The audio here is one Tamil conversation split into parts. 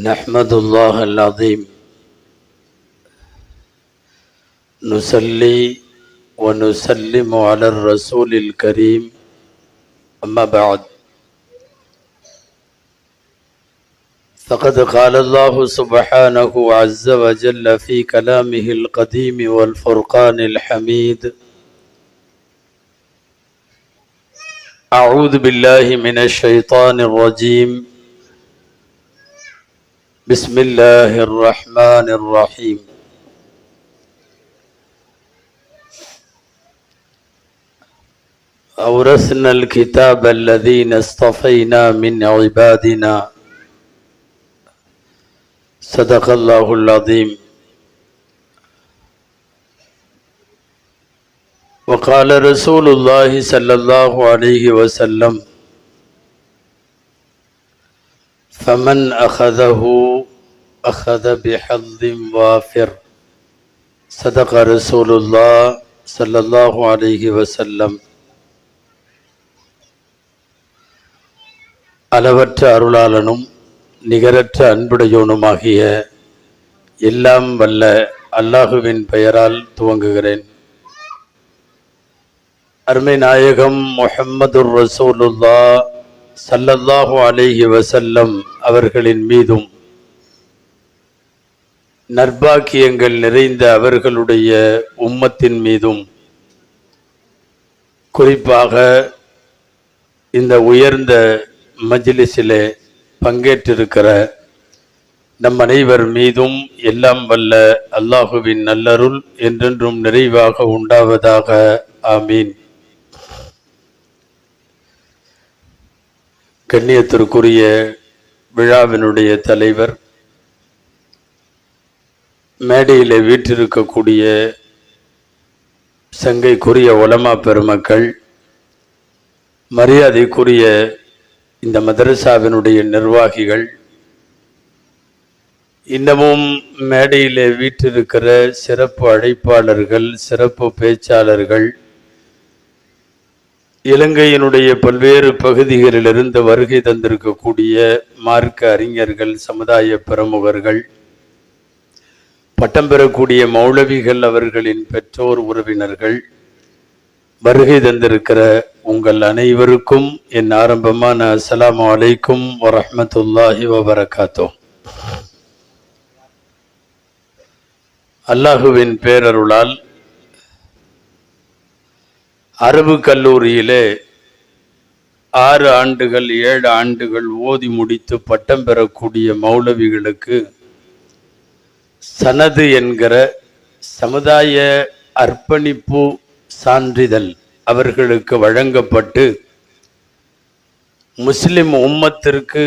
نحمد الله العظيم نصلي ونسلم على الرسول الكريم أما بعد فقد قال الله سبحانه عز وجل في كلامه القديم والفرقان الحميد أعوذ بالله من الشيطان الرجيم بسم الله الرحمن الرحيم أورثنا الكتاب الذين اصطفينا من عبادنا صدق الله العظيم وقال رسول الله صلى الله عليه وسلم فمن أخذه أخذ بحظ وافر صدق رسول الله صلى الله عليه وسلم. அளவற்ற அருளாளனும் நிகரற்ற அன்புடையோனுமாகிய எல்லாம் வல்ல அல்லாஹுவின் பெயரால் துவங்குகிறேன். அருமை நாயகம் முஹம்மதுர் ரசூலுல்லாஹ் ஸல்லல்லாஹு அலைஹி வஸல்லம் அவர்களின் மீதும் நற்பாக்கியங்கள் நிறைந்த அவர்களுடைய உம்மத்தின் மீதும் குறிப்பாக இந்த உயர்ந்த மஜ்லிஸிலே பங்கேற்றிருக்கிற நம் அனைவர் மீதும் எல்லாம் வல்ல அல்லாஹுவின் நல்லருள் என்றென்றும் நிறைவாக உண்டாவதாக. ஆமீன். கண்ணியத்திற்குரிய விழாவினுடைய தலைவர், மேடையிலே வீற்றிருக்கக்கூடிய சங்கைக்குரிய உலமா பெருமக்கள், மரியாதைக்குரிய இந்த மதரசாவினுடைய நிர்வாகிகள், இன்னமும் மேடையிலே வீற்றிருக்கிற சிறப்பு அழைப்பாளர்கள், சிறப்பு பேச்சாளர்கள், இலங்கையினுடைய பல்வேறு பகுதிகளிலிருந்து வருகை தந்திருக்கக்கூடிய மார்க்க அறிஞர்கள், சமுதாய பிரமுகர்கள், பட்டம் பெறக்கூடிய மௌலவிகள், அவர்களின் பெற்றோர், உறவினர்கள், வருகை தந்திருக்கிற உங்கள் அனைவருக்கும் என் ஆரம்பமான அஸ்ஸலாமு அலைக்கும் வரஹ்மத்துல்லாஹி வபரகாத்துஹ். அல்லாஹுவின் பேரருளால் அரபு கல்லூரியிலே 6 ஆண்டுகள் 7 ஆண்டுகள் ஓதி முடித்து பட்டம் பெறக்கூடிய மௌலவிகளுக்கு சனது என்கிற சமுதாய அர்ப்பணிப்பு சான்றிதழ் அவர்களுக்கு வழங்கப்பட்டு முஸ்லிம் உம்மத்திற்கு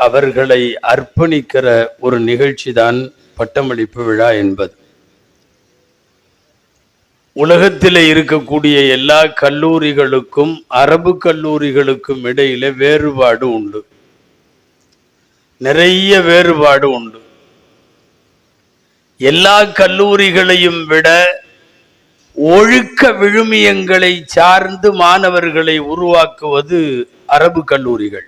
அவர்களை அர்ப்பணிக்கிற ஒரு நிகழ்ச்சிதான் பட்டமளிப்பு விழா என்பது. உலகத்திலே இருக்கக்கூடிய எல்லா கல்லூரிகளுக்கும் அரபு கல்லூரிகளுக்கும் இடையிலே வேறுபாடு உண்டு, நிறைய வேறுபாடு உண்டு. எல்லா கல்லூரிகளையும் விட ஒழுக்க விழுமியங்களை சார்ந்து மாணவர்களை உருவாக்குவது அரபு கல்லூரிகள்.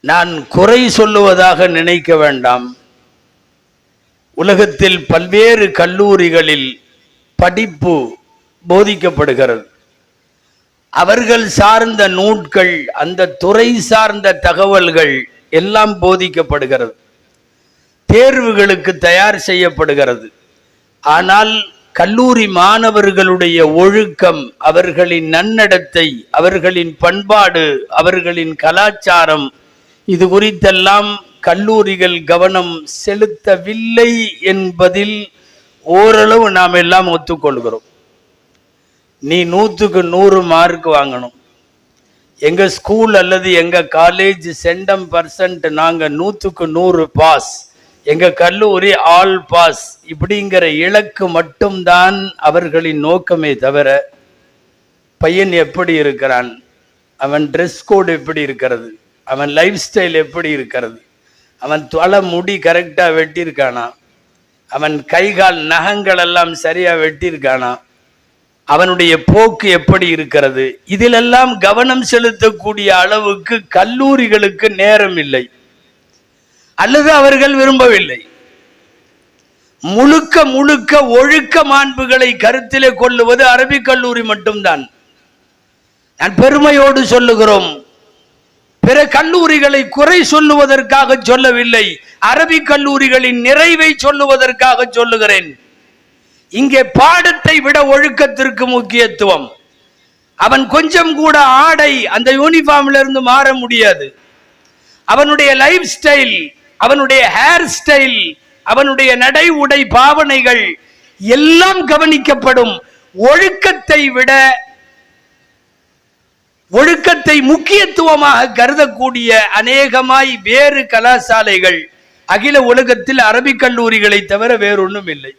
நான் குறை சொல்லுவதாக நினைக்க வேண்டாம். உலகத்தில் பல்வேறு கல்லூரிகளில் படிப்பு போதிக்கப்படுகிறது. அவர்கள் சார்ந்த நூட்கள், அந்த துறை சார்ந்த தகவல்கள் எல்லாம் போதிக்கப்படுகிறது, தேர்வுகளுக்கு தயார் செய்யப்படுகிறது. ஆனால் கல்லூரி மாணவர்களுடைய ஒழுக்கம், அவர்களின் நன்னடத்தை, அவர்களின் பண்பாடு, அவர்களின் கலாச்சாரம், இது குறித்தெல்லாம் கல்லூரிகள் கவனம் செலுத்தவில்லை என்பதில் ஓரளவு நாம் எல்லாம் ஒத்துக்கொள்கிறோம். நீ 100க்கு 100 மார்க் வாங்கணும், எங்க ஸ்கூல் அல்லது எங்க காலேஜ் சென்டம்%, நாங்க 100க்கு 100 பாஸ், எங்க கல்லூரி ஆல் பாஸ், இப்படிங்கிற இலக்கு மட்டும்தான் அவர்களின் நோக்கமே தவிர பையன் எப்படி இருக்கிறான், அவன் ட்ரெஸ் கோடு எப்படி இருக்கிறது, அவன் லைஃப் ஸ்டைல் எப்படி இருக்கிறது, அவன் தலை முடி கரெக்டாக வெட்டியிருக்கானா, அவன் கைகால் நகங்கள் எல்லாம் சரியாக வெட்டியிருக்கானா, அவனுடைய போக்கு எப்படி இருக்கிறது, இதிலெல்லாம் கவனம் செலுத்தக்கூடிய அளவுக்கு கல்லூரிகளுக்கு நேரம் இல்லை, அல்லது அவர்கள் விரும்பவில்லை. முழுக்க முழுக்க ஒழுக்க மாண்புகளை கருத்திலே கொள்ளுவது அரபிக் கல்லூரி மட்டும்தான். நான் பெருமையோடு சொல்லுகிறோம், பிற கல்லூரிகளை குறை சொல்லுவதற்காக சொல்லவில்லை, அரபிக் கல்லூரிகளின் நிறைவை சொல்லுவதற்காக சொல்லுகிறேன். இங்கே பாடத்தை விட ஒழுக்கத்திற்கு முக்கியத்துவம். அவன் கொஞ்சம் கூட ஆடை அந்த யூனிஃபார்ம்ல இருந்து மாற முடியாது. அவனுடைய லைஃப் ஸ்டைல், அவனுடைய ஹேர் ஸ்டைல், அவனுடைய நடை உடை பாவனைகள் எல்லாம் கவனிக்கப்படும். ஒழுக்கத்தை விட ஒழுக்கத்தை முக்கியத்துவமாக கருதக்கூடிய அநேகமாய் வேறு கலாசாலைகள் அகில உலகத்தில் அரபிக் கல்லூரிகளை தவிர வேறொன்றும் இல்லை.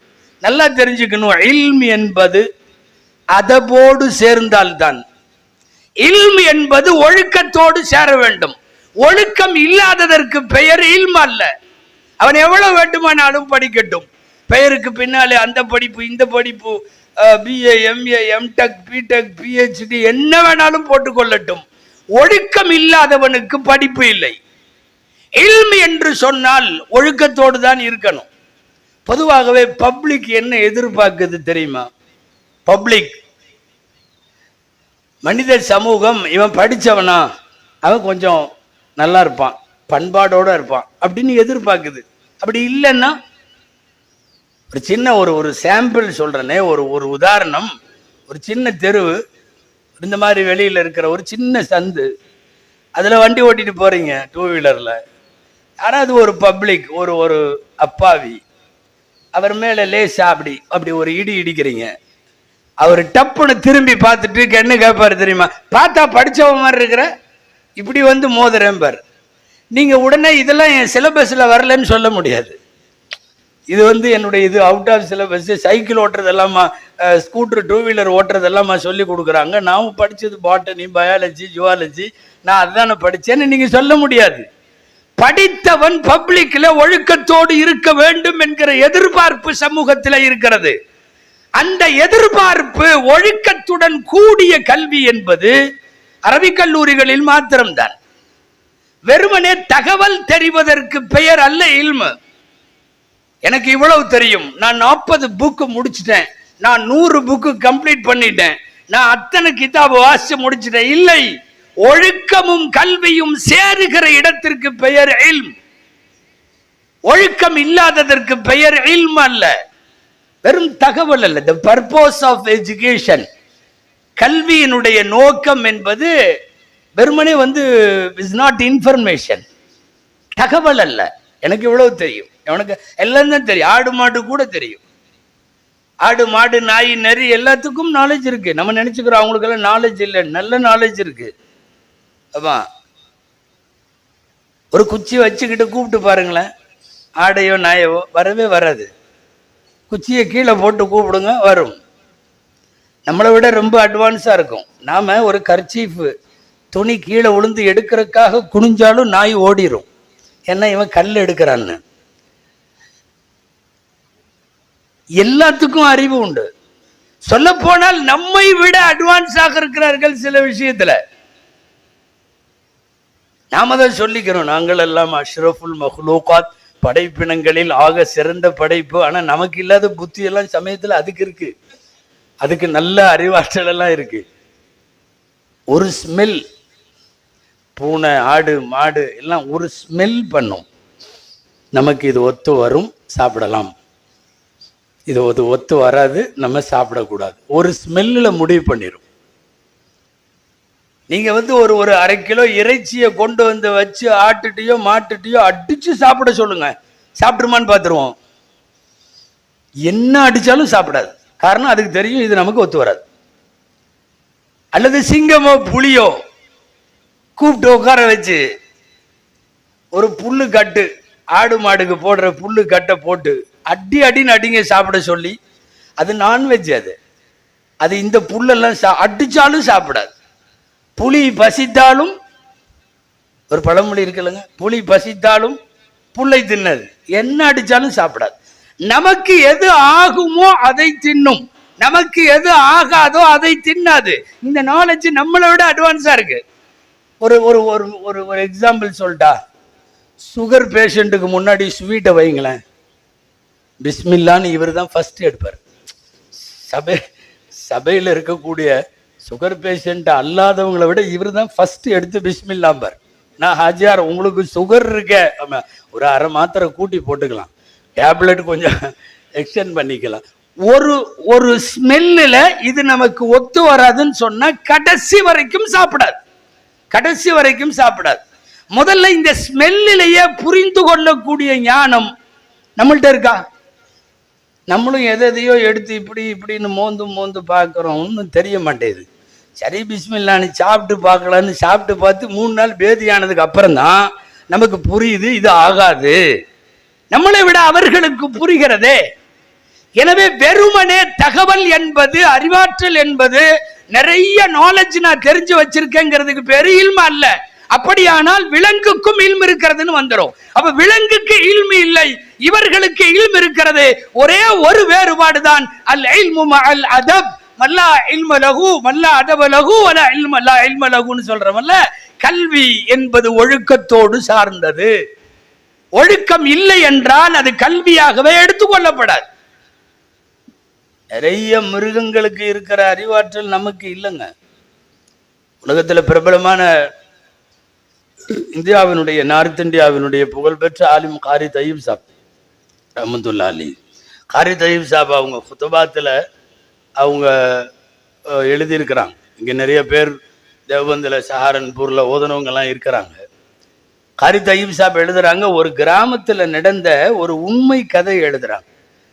நல்லா தெரிஞ்சுக்கணும், இல்ம் என்பது அதபோடு சேர்ந்தால்தான். இல்ம் என்பது ஒழுக்கத்தோடு சேர வேண்டும். ஒழுக்கம் இல்லாததற்கு பெயர் இல்ம் அல்ல. அவன் எவ்வளவு வேண்டுமானாலும் படிக்கட்டும், பெயருக்கு பின்னாலே அந்த படிப்பு இந்த படிப்பு, BA MA MTech BTech PhD என்ன வேணாலும் போட்டுக்கொள்ளட்டும், ஒழுக்கம் இல்லாதவனுக்கு படிப்பு இல்லை. இல்ம் என்று சொன்னால் ஒழுக்கத்தோடு தான் இருக்கணும். பொதுவாகவே பப்ளிக் என்ன எதிர்பார்க்குது தெரியுமா? பப்ளிக் மனித சமூகம், இவன் படித்தவனா, அவன் கொஞ்சம் நல்லா இருப்பான், பண்பாடோடு இருப்பான் அப்படின்னு எதிர்பார்க்குது. அப்படி இல்லைன்னா, ஒரு சின்ன ஒரு சாம்பிள் சொல்கிறேனே, ஒரு உதாரணம். ஒரு சின்ன தெருவு, இந்த மாதிரி வெளியில் இருக்கிற ஒரு சின்ன சந்து, அதில் வண்டி ஓட்டிட்டு போகிறீங்க டூ வீலரில். யாராவது ஒரு பப்ளிக், ஒரு அப்பாவி, அவர் மேலே லேசா அப்படி ஒரு இடி இடிக்கிறீங்க. அவர் டப்புன்னு திரும்பி பார்த்துட்டு என்ன கேட்பாரு தெரியுமா? பார்த்தா படித்தவ மாதிரி இருக்கிற, இப்படி வந்து மோதுறேன்பார். நீங்கள் உடனே இதெல்லாம் என் சிலபஸில் வரலன்னு சொல்ல முடியாது. இது என்னுடைய இது அவுட் ஆஃப் சிலபஸ். சைக்கிள் ஓட்டுறதெல்லாமா, ஸ்கூட்டர் டூ வீலர் ஓட்டுறதெல்லாமா சொல்லி கொடுக்குறாங்க. நான் படித்தது பாட்டனி, பயாலஜி, ஜுவாலஜி, நான் அதுதானே படித்தேன்னு நீங்கள் சொல்ல முடியாது. படித்தவன் பப்ளிக்ல ஒழுக்கத்தோடு இருக்க வேண்டும் என்கிற எதிர்பார்ப்பு சமூகத்தில் இருக்கிறது. அந்த எதிர்பார்ப்பு ஒழுக்கத்துடன் கூடிய கல்வி என்பது அரபிக் கல்லூரிகளில் மாத்திரம்தான். வெறுமனே தகவல் தெரிவதற்கு பெயர் அல்ல இல்மு. எனக்கு இவ்வளவு தெரியும், நான் 40 புக்கு முடிச்சிட்டேன், நான் 100 புக்கு கம்ப்ளீட் பண்ணிட்டேன், நான் அத்தனை கிதாபு வாசிச்சு முடிச்சிட்டேன். இல்லை, ஒழுக்கமும் கல்வியும் சேருகிற இடத்திற்கு பெயர் இல்ம். ஒழுக்கம் இல்லாததற்கு பெயர் இல்ம் அல்ல, வெறும் தகவல் அல்ல. the purpose of education, கல்வியினுடைய நோக்கம் என்பது வெறுமனே is not information, தகவல் அல்ல. எனக்கு இவ்வளவு தெரியும், எனக்கு எல்லாம் தான் தெரியும். ஆடு மாடு கூட தெரியும். ஆடு மாடு நாய் நரி எல்லாத்துக்கும் நாலேஜ் இருக்கு. நம்ம நினைச்சுக்கிறோம் அவங்களுக்கு எல்லாம் நாலேஜ் இல்லை, நல்ல நாலேஜ் இருக்கு. ஒரு குச்சி வச்சுக்கிட்டு கூப்பிட்டு பாருங்களேன், ஆடையோ நாயவோ வரவே வராது. குச்சியை கீழே போட்டு கூப்பிடுங்க, வரும். நம்மளை விட ரொம்ப அட்வான்ஸாக இருக்கும். நாம் ஒரு கர்ச்சீஃபு துணி கீழே விழுந்து எடுக்கிறதுக்காக குனிஞ்சாலும் நாய் ஓடிரும், ஏன்னா இவன் கல் எடுக்கிறான்னு. எல்லாத்துக்கும் அறிவு உண்டு. சொல்ல போனால் நம்மை விட அட்வான்ஸாக இருக்கிறார்கள் சில விஷயத்துல. நாம தான் சொல்லிக்கிறோம், நாங்கள் எல்லாம் அஷ்ரஃபுல் மஹ்லூகாத், படைப்பினங்களில் ஆக சிறந்த படைப்பு. ஆனா நமக்கு இல்லாத புத்தி எல்லாம் சமயத்துல அதுக்கு இருக்கு, அதுக்கு நல்ல அறிவாற்றல் எல்லாம் இருக்கு. ஒரு ஸ்மெல், பூனை ஆடு மாடு எல்லாம் ஒரு ஸ்மெல் பண்ணும், நமக்கு இது ஒத்து வரும் சாப்பிடலாம், இது ஒத்து வராது நம்ம சாப்பிடக்கூடாது. ஒரு ஸ்மெல்லில் முடிவு பண்ணிடும். நீங்க ஒரு 1/2 கிலோ இறைச்சியை கொண்டு வச்சு ஆட்டுட்டியோ மாட்டுட்டியோ அடிச்சு சாப்பிட சொல்லுங்க, சாப்பிட்டுருமான்னு பார்த்துருவோம். என்ன அடிச்சாலும் சாப்பிடாது. காரணம் அதுக்கு தெரியும் இது நமக்கு ஒத்து வராது. அல்லது சிங்கமோ புலியோ கூப்பிட்டு உட்கார வச்சு ஒரு புல்லு கட்டு, ஆடு மாடுக்கு போடுற புல்லு கட்டை போட்டு அடின்னு அடிங்க சாப்பிட சொல்லி, அது நான்வெஜ். அது இந்த புல்லெல்லாம் அடிச்சாலும் சாப்பிடாது. புலி பசித்தாலும், ஒரு பழமொழி இருக்குல்லங்க, புலி பசித்தாலும் புல்லை தின்னது. என்ன அடிச்சாலும் சாப்பிடாது. நமக்கு எது ஆகுமோ அதை தின்னும். நமக்கு எது ஆகாதோ அதை தின்னாது. இந்த நாலேஜ் நம்மளை விட அட்வான்ஸா இருக்கு. ஒரு ஒரு ஒரு ஒரு ஒரு எக்ஸாம்பிள் சொல்லிட்டா, சுகர் பேஷண்ட்டுக்கு முன்னாடி ஸ்வீட்டை வைங்களேன், பிஸ்மில்லான்னு இவர் தான் ஃபர்ஸ்ட் எடுப்பார். சபையில் இருக்கக்கூடிய சுகர் பேஷண்ட் அல்லாதவங்களை விட இவர் தான் ஃபர்ஸ்ட் எடுத்து பிஸ்மில்லாம்பார். நான் ஹாஜியார் உங்களுக்கு சுகர் இருக்க, ஒரு அரை மாத்திரை கூட்டி போட்டுக்கலாம், டேப்லெட் கொஞ்சம் எக்ஸ்டெண்ட் பண்ணிக்கலாம். ஒரு ஒரு ஸ்மெல்லில் இது நமக்கு ஒத்து வராதுன்னு சொன்னா கடைசி வரைக்கும் சாப்பிடாது, கடைசி வரைக்கும் சாப்பிடாது. முதல்ல இந்த ஸ்மெல்லிலேயே புரிந்து கொள்ளக்கூடிய ஞானம் நம்மள்ட்ட இருக்கா? நம்மளும் எதையோ எடுத்து இப்படி இப்படின்னு மோந்து மோந்து பார்க்குறோம், ஒன்றும் தெரிய மாட்டேங்குது. சரி பிஸ்மில்லான்னு சாப்பிட்டு பார்க்கலான்னு சாப்பிட்டு பார்த்து 3 நாள் பேதியானதுக்கு அப்புறம் தான் நமக்கு புரியுது இது ஆகாது. நம்மளை விட அவர்களுக்கு புரிகிறதே. எனவே வெறுமனே தகவல் என்பது, அறிவாற்றல் என்பது, நிறைய நாலேஜ் நான் தெரிஞ்சு வச்சிருக்கேங்கிறதுக்கு பேரு இல்ம அல்ல. அப்படியானால் விலங்குக்கும் இல்மு இருக்கிறதுன்னு வந்துடும். அப்ப விலங்குக்கு இல்மு இல்லை, இவர்களுக்கு இல்மு இருக்கிறது. ஒரே ஒரு வேறுபாடு தான், அல் இல்மு மஅல் அதப், மல்லா இல்ம லஹு மல்லா அதப லஹு வலா இல்ம லா இல்ம லஹுன்னு சொல்றோம்ல. கல்வி என்பது ஒழுக்கத்தோடு சார்ந்தது. ஒழுக்கம் இல்லை என்றால் அது கல்வியாகவே எடுத்துக்கொள்ளப்படாது. நிறைய மிருகங்களுக்கு இருக்கிற அறிவாற்றல் நமக்கு இல்லைங்க. உலகத்தில் பிரபலமான இந்தியாவினுடைய, நார்த் இந்தியாவினுடைய புகழ்பெற்ற ஆலிம் காரி தயீப் சாப் ரஹ்மத்துல்லாஹி அலைஹி, காரி தயீப் சாப் அவங்க குத்துபாத்தில் அவங்க எழுதியிருக்கிறாங்க. இங்கே நிறைய பேர் தேவபந்தில், சஹாரன்பூரில் ஓதனவங்கெல்லாம் இருக்கிறாங்க. காரி தயீப் சாப் எழுதுறாங்க, ஒரு கிராமத்தில் நடந்த ஒரு உண்மை கதை எழுதுறாங்க.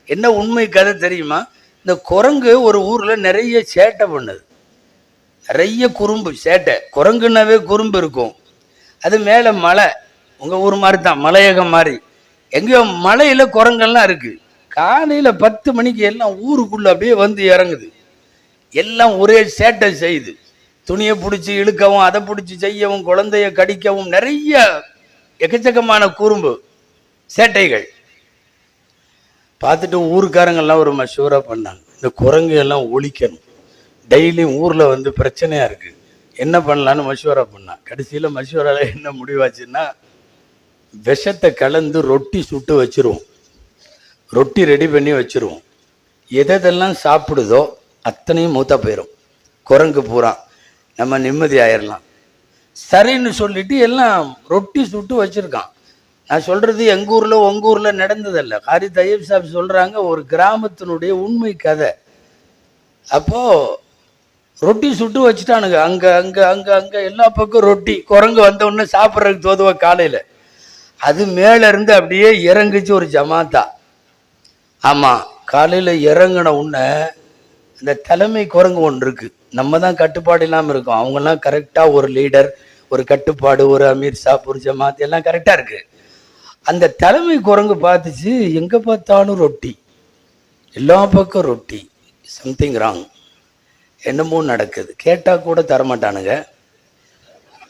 என்ன உண்மை கதை தெரியுமா? இந்த குரங்கு ஒரு ஊரில் நிறைய சேட்டை பண்ணுது, நிறைய குறும்பு சேட்டை. குரங்குன்னாவே குறும்பு இருக்கும். அது மேலே மலை, உங்கள் ஊர் மாதிரி தான், மலையகம் மாதிரி. எங்கேயோ மலையில் குரங்கெல்லாம் இருக்குது. காலையில் 10 மணிக்கு எல்லாம் ஊருக்குள்ளே அப்படியே வந்து இறங்குது. எல்லாம் ஒரே சேட்டை செய்யுது. துணியை பிடிச்சி இழுக்கவும், அதை பிடிச்சி செய்யவும், குழந்தைய கடிக்கவும், நிறைய எக்கச்சக்கமான குறும்பு சேட்டைகள். பார்த்துட்டு ஊருக்காரங்கெல்லாம் ஒரு மஷூரா பண்ணாங்க, இந்த குரங்கு எல்லாம் ஒழிக்கணும், டெய்லியும் ஊரில் வந்து பிரச்சனையாக இருக்குது, என்ன பண்ணலான்னு மஷூரா பண்ணான். கடைசியில் மஷூராவில் என்ன முடிவாச்சுன்னா, விஷத்தை கலந்து ரொட்டி சுட்டு வச்சுருவோம், ரொட்டி ரெடி பண்ணி வச்சுருவோம். எதெல்லாம் சாப்பிடுதோ அத்தனையும் மூத்தா போயிடும், குரங்கு பூரா, நம்ம நிம்மதி ஆயிடலாம். சரின்னு சொல்லிட்டு எல்லாம் ரொட்டி சுட்டு வச்சுருக்கான். நான் சொல்கிறது எங்கள் ஊரில் உங்கள் ஊரில் நடந்ததில்லை. காரி தயீப் சாப் சொல்கிறாங்க, ஒரு கிராமத்தினுடைய உண்மை கதை. அப்போது ரொட்டி சுட்டு வச்சுட்டானுங்க, அங்கே அங்கே அங்கே அங்கே எல்லா பக்கம் ரொட்டி. குரங்கு வந்த உடனே சாப்பிட்றதுக்கு தோதுவா காலையில். அது மேலேருந்து அப்படியே இறங்குச்சு ஒரு ஜமாத்தா. ஆமாம், காலையில் இறங்கின உடனே இந்த தலைமை குரங்கு ஒன்று இருக்குது, நம்ம தான் கட்டுப்பாடு இல்லாமல் இருக்கோம். அவங்கெல்லாம் கரெக்டாக ஒரு லீடர், ஒரு கட்டுப்பாடு, ஒரு அமீர் சாப், ஒரு ஜமாத், எல்லாம் கரெக்டாக இருக்குது. அந்த தலைமை குரங்கு பார்த்துச்சு, எங்கே பார்த்தாலும் ரொட்டி, எல்லா பக்கம் ரொட்டி, சம்திங் ராங், என்னமோ நடக்குது. கேட்டால் கூட தரமாட்டானுங்க.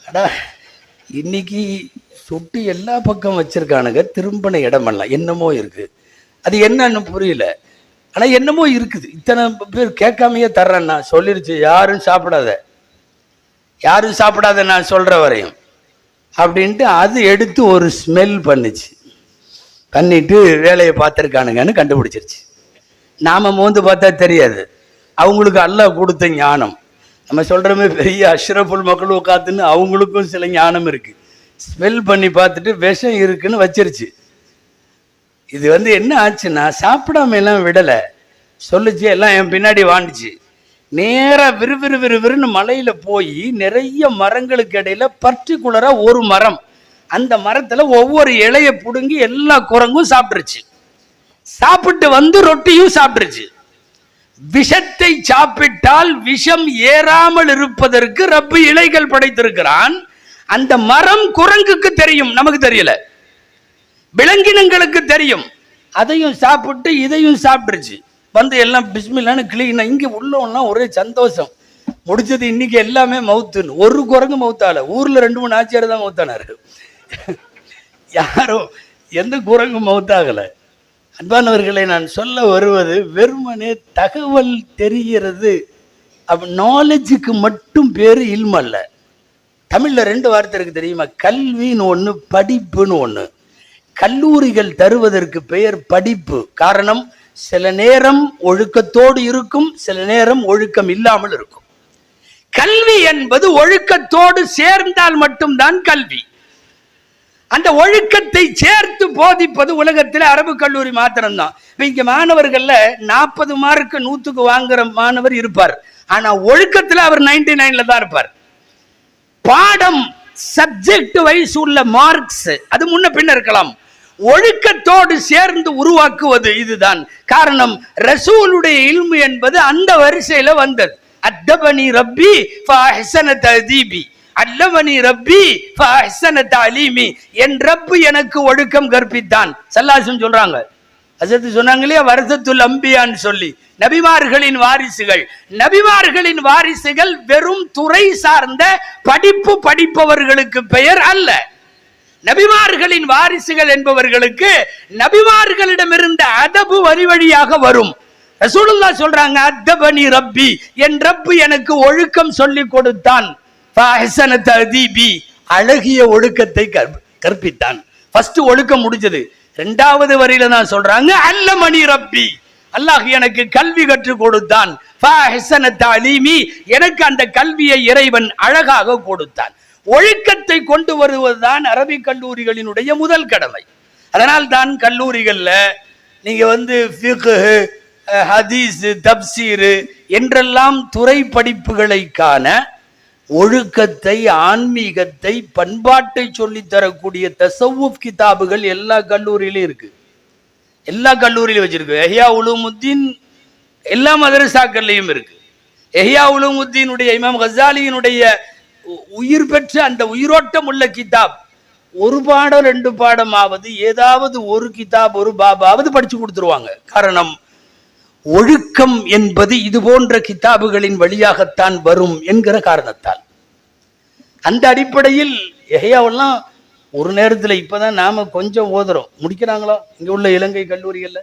அடா இன்னைக்கு சுட்டி எல்லா பக்கம் வச்சிருக்கானுங்க, திரும்பின இடமெல்லாம் என்னமோ இருக்குது. அது என்னன்னு புரியல, ஆனால் என்னமோ இருக்குது. இத்தனை பேர் கேட்காமையே தர்றேன்னா சொல்லிருச்சு, யாரும் சாப்பிடாத, யாரும் சாப்பிடாத நான் சொல்கிற வரையும் அப்படின்ட்டு. அது எடுத்து ஒரு ஸ்மெல் பண்ணிச்சு, பண்ணிட்டு வேலையை பார்த்துருக்கானுங்கன்னு கண்டுபிடிச்சிருச்சு. நாம் மோந்து பார்த்தா தெரியாது, அவங்களுக்கு அல்லாஹ் கொடுத்த ஞானம். நம்ம சொல்கிறோமே பெரிய அஷ்ரஃபுல் மக்லூகாத்துன்னு, அவங்களுக்கும் சில ஞானம் இருக்குது. ஸ்மெல் பண்ணி பார்த்துட்டு விஷம் இருக்குன்னு வச்சிருச்சு. இது என்ன ஆச்சுன்னா, சாப்பிடாம எல்லாம் விடலை, சொல்லிச்சு, எல்லாம் என் பின்னாடி வாண்டுச்சு. நேராக விறுவிறுன்னு மலையில் போய் நிறைய மரங்களுக்கு இடையில பர்டிகுலராக ஒரு மரம், அந்த மரத்தில் ஒவ்வொரு இலையை பிடுங்கி எல்லா குரங்கும் சாப்பிட்டுருச்சு. சாப்பிட்டு வந்து ரொட்டியும் சாப்பிட்டுருச்சு. விஷத்தை சாப்பிட்டால் விஷம் ஏறாமல் இருப்பதற்கு ரப்பு இலைகள் படைத்திருக்கிறான். அந்த மரம் குரங்குக்கு தெரியும், நமக்கு தெரியல, விலங்கினங்களுக்கு தெரியும். அதையும் சாப்பிட்டு இதையும் சாப்பிட்டுருச்சு. வந்து எல்லாம் பிஸ்மில்லான்னு கிளீனா. இங்கே உள்ளவெல்லாம் ஒரே சந்தோஷம், முடிச்சது இன்னைக்கு எல்லாமே மவுத்துன்னு. ஒரு குரங்கு மவுத்தால, ஊரில் 2-3 ஆட்சியார் தான் மவுத்தானாரு, யாரும் எந்த குரங்கு மவுத்தாகலை. அன்பானவர்களை, நான் சொல்ல வருவது வெறுமனே தகவல் தெரிகிறது, நாலேஜுக்கு மட்டும் பேரு இல்மல்ல. தமிழ்ல 2 வார்த்தை இருக்கு தெரியுமா? கல்வின்னு ஒண்ணு, படிப்புன்னு ஒண்ணு. கல்லூரிகள் தருவதற்கு பெயர் படிப்பு. காரணம், சில நேரம் ஒழுக்கத்தோடு இருக்கும், சில நேரம் ஒழுக்கம் இல்லாமல் இருக்கும். கல்வி என்பது ஒழுக்கத்தோடு சேர்ந்தால் மட்டும்தான் கல்வி. அந்த ஒழுக்கத்தை சேர்த்து போதிப்பது உலகத்தில் அரபு கல்லூரி மாத்திரம்தான். இங்க மாணவர்கள்ல 40 மார்க் 100க்கு வாங்குற மாணவர் இருப்பார். ஆனா ஒழுக்கத்துல அவர் 99ல தான் இருப்பார். பாடம் சப்ஜெக்ட் வைஸ் உள்ள மார்க்ஸ் அது முன்ன பின்ன இருக்கலாம், ஒழுக்கத்தோடு சேர்ந்து உருவாக்குவது இதுதான் காரணம். ரசூலுடைய இல்மு என்பது அந்த வரிசையில வந்தது. அத்தபனி ரப்பி ஃபஅஹ்ஸன தஅதீபி, அல்லமனி ரப்பி ஃபஅஹ்ஸன தஅலீமி. என் ரப்பு எனக்கு ஒழுக்கம் கற்பித்தான். ஸல்லல்லாஹு சொல்றாங்க. ஹஜ்ரத் சொன்னாங்க இல்லையா, வரசத்துல் அம்பியான்னு சொல்லி, நபிமார்களின் வாரிசுகள். நபிமார்களின் வாரிசுகள் வெறும் துறை சார்ந்த படிப்பு படிப்பவர்களுக்கு பெயர் அல்ல. நபிமார்களின் வாரிசுகள் என்பவர்களுக்கு நபிமார்களிடமிருந்த அதபு வழி வழியாக வரும். ரசூலுல்லாஹ் சொல்றாங்க, அத்தபனி ரப்பி, என் ரப்பு எனக்கு ஒழுக்கம் சொல்லி கொடுத்தான். ஃபஅஹ்ஸன தஅதீபி, அழகிய ஒழுக்கத்தை கற்பித்தான். ஃபர்ஸ்ட் ஒழுக்கம் முடிஞ்சது. 2வது வரியில தான் சொல்றாங்க, அல்லமனி ரப்பி, அல்லாஹ் எனக்கு கல்வி கற்றுக் கொடுத்தான். ஃபஅஹ்ஸன தஅலீமி, எனக்கு அந்த கல்வியை இறைவன் அழகாக கொடுத்தான். ஒழுக்கத்தை கொண்டு வருவதுதான் அரபிக் கல்லூரிகளினுடைய முதல் கடமை. அதனால் தான் கல்லூரிகள்ல நீங்க ஃபிக்ஹ், ஹதீஸ், தப்சீர் என்றெல்லாம் துறை படிப்புகளை காண ஒழுக்கத்தை, ஆன்மீகத்தை, பண்பாட்டை சொல்லி தரக்கூடிய தஸவ்வுஃப் கிதாபுகள் எல்லா கல்லூரியிலும் இருக்கு. எல்லா கல்லூரியிலும் வச்சிருக்கு. இஹ்யா உலூமுத்தீன் எல்லா மதரசாக்கள்லையும் இருக்கு. இஹ்யா உலூமுத்தீனுடைய இமாம் கஸாலியினுடைய உயிர் பெற்ற அந்த உயிரோட்டம் உள்ள கிதாப், 1 பாடம் 2 பாடமாவது ஏதாவது ஒரு கிதாப், ஒரு பாபாவது படிச்சு கொடுத்துருவாங்க. காரணம், ஒழுக்கம் என்பது இது போன்ற கிதாபுகளின் வழியாகத்தான் வரும் என்கிற காரணத்தால். அந்த அடிப்படையில் எஹ்யாவெல்லாம் ஒரு நேரத்தில் இப்பதான் நாம கொஞ்சம் ஓதுறோம். முடிக்கிறாங்களோ இங்க உள்ள இலங்கை கல்லூரிகள்ல?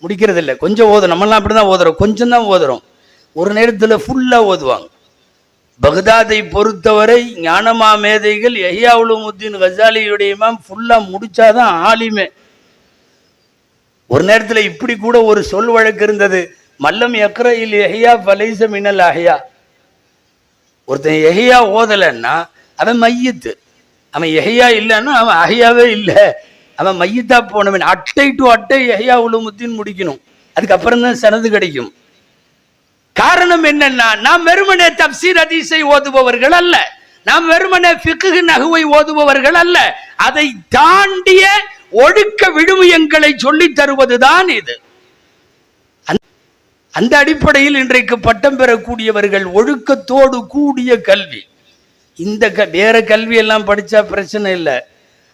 முடிக்கிறது இல்லை, கொஞ்சம் ஓதுறோம். நம்மளாம் அப்படிதான் ஓதுறோம், கொஞ்சம் தான் ஓதுறோம். ஒரு நேரத்தில் ஃபுல்லா ஓதுவாங்க. பகதாதை பொறுத்தவரை ஞானமா மேதைகள் இஹ்யா உலூமுத்தீன் கஸாலியுடைய இமாம் ஃபுல்லா முடிச்சாதான் ஆலிமே. ஒரு நேரத்தில் இப்படி கூட ஒரு சொல் வழக்கு இருந்தது, மல்லம் யக்ரஇல் இஹ்யா ஃபலைஸ மினல் அஹ்யா. ஒருத்தன் இஹ்யா ஓதலைன்னா அவன் மையத்து, அவன் இஹ்யா இல்லைன்னா அவன் அஹ்யாவே இல்லை, அவன் மையத்தா போனவன். அட்டை டு அட்டை இஹ்யா உலூமுத்தீன் முடிக்கணும், அதுக்கப்புறம் தான் சனது கிடைக்கும். காரணம் என்னன்னா, நாம் வெறுமனே தப்சீர் ஹதீஸை ஓதுபவர்கள் அல்ல, நாம் வெறுமனே ஃபிக்ஹ் நஹ்வை ஓதுபவர்கள் அல்ல. அதை தாண்டிய ஒழுக்க விழுமியங்களை சொல்லி தருவதுதான் இது. அந்த அடிப்படையில் இன்றைக்கு பட்டம் பெறக்கூடியவர்கள் ஒழுக்கத்தோடு கூடிய கல்வி. இந்த வேற கல்வி எல்லாம் படிச்சா பிரச்சனை இல்லை,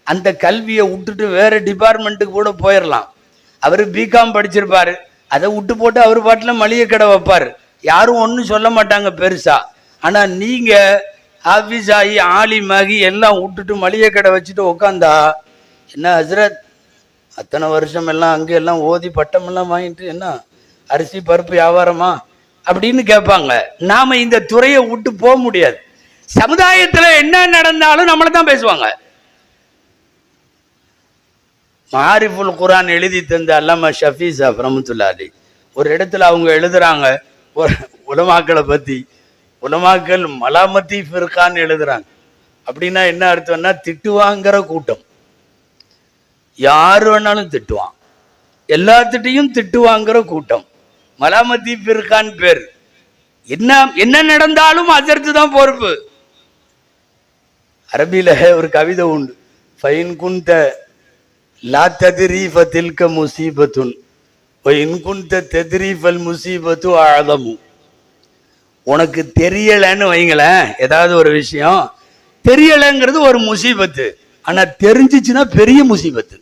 அந்த கல்வியை விட்டுட்டு வேற டிபார்ட்மெண்ட்டுக்கு கூட போயிடலாம். அவரு பிகாம் படிச்சிருப்பாரு, அதை விட்டு போட்டு அவர் பாட்டுல மளிகை கடை வைப்பாரு, யாரும் ஒன்றும் சொல்ல மாட்டாங்க பெருசா. ஆனா நீங்க ஆபீஸ் ஆகி ஆலிமாகி எல்லாம் விட்டுட்டு மளிகை கடை வச்சுட்டு உக்காந்தா, என்ன ஹஸ்ரத் அத்தனை வருஷம் எல்லாம் அங்கே எல்லாம் ஓதி பட்டம் எல்லாம் வாங்கிட்டு என்ன அரிசி பருப்பு வியாபாரமா அப்படின்னு கேட்பாங்க. நாம இந்த துறையை விட்டு போக முடியாது. சமுதாயத்துல என்ன நடந்தாலும் நம்மளை தான் பேசுவாங்க. மாரிஃபுல் குர்ஆன் எழுதி தந்த அல்லாமா ஷஃபீ சாப் ரஹ்மத்துல்லாஹி அலைஹி ஒரு இடத்துல அவங்க எழுதுறாங்க, உலமாக்களை பத்தி. உலமாக்கள் மலாமத்தி ஃபிர்கான்னு எழுதுறாங்க. அப்படின்னா என்ன அர்த்தம்னா, திட்டுவாங்கிற கூட்டம். யாரு வேணாலும் திட்டுவான், எல்லாத்திட்டையும் திட்டுவாங்கிற கூட்டம். மலாமத்தி ஃபிர்கான் பேர். என்ன என்ன நடந்தாலும் அதற்கு தான் பொறுப்பு. அரபியில ஒரு கவிதை உண்டு, ஃபைன் குன்த லா தத்ரி ஃபதில்க முஸீபத்துன் வ இன் குன்த தத்ரி ஃபல் முஸீபத்து அஅதமு. உனக்கு தெரியலன்னு வைங்களேன், ஏதாவது ஒரு விஷயம் தெரியலைங்கிறது ஒரு முசீபத்து, ஆனா தெரிஞ்சிச்சுன்னா பெரிய முசீபத்து.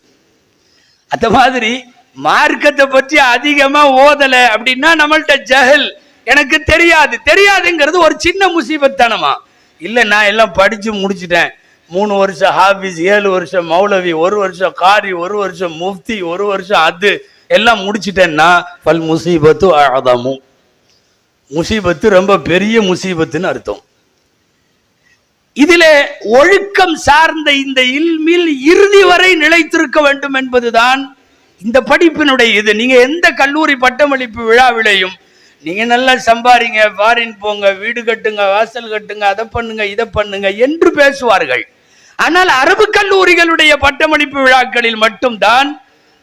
அந்த மாதிரி மார்க்கத்தை பற்றி அதிகமா ஓதல அப்படின்னா நம்மள்ட்ட ஜஹல், எனக்கு தெரியாதுங்கிறது ஒரு சின்ன முசீபத்தானமா. இல்ல நான் எல்லாம் படிச்சு முடிச்சுட்டேன், 3 வருஷம் ஹாஃபிஸ், 7 வருஷம் மௌலவி, 1 வருஷம் காரி, 1 வருஷம் முஃப்தி, 1 வருஷம் அது எல்லாம் முடிச்சிட்டேன்னா பல் முசீபத்து ஆதமும், முசீபத்து ரொம்ப பெரிய முசீபத்துன்னு அர்த்தம். இதிலே ஒழுக்கம் சார்ந்த இந்த இல்மில் இறுதி வரை நிலைத்திருக்க வேண்டும் என்பதுதான் இந்த படிப்பினுடைய இது. நீங்க எந்த கல்லூரி பட்டமளிப்பு விழாவிலையும் நீங்க நல்லா சம்பாதிங்க, ஃபாரின் போங்க, வீடு கட்டுங்க, வாசல் கட்டுங்க, அதை பண்ணுங்க, இதை பண்ணுங்க என்று பேசுவார்கள். ஆனால் அரபு கல்லூரிகளுடைய பட்டமளிப்பு விழாக்களில் மட்டும்தான்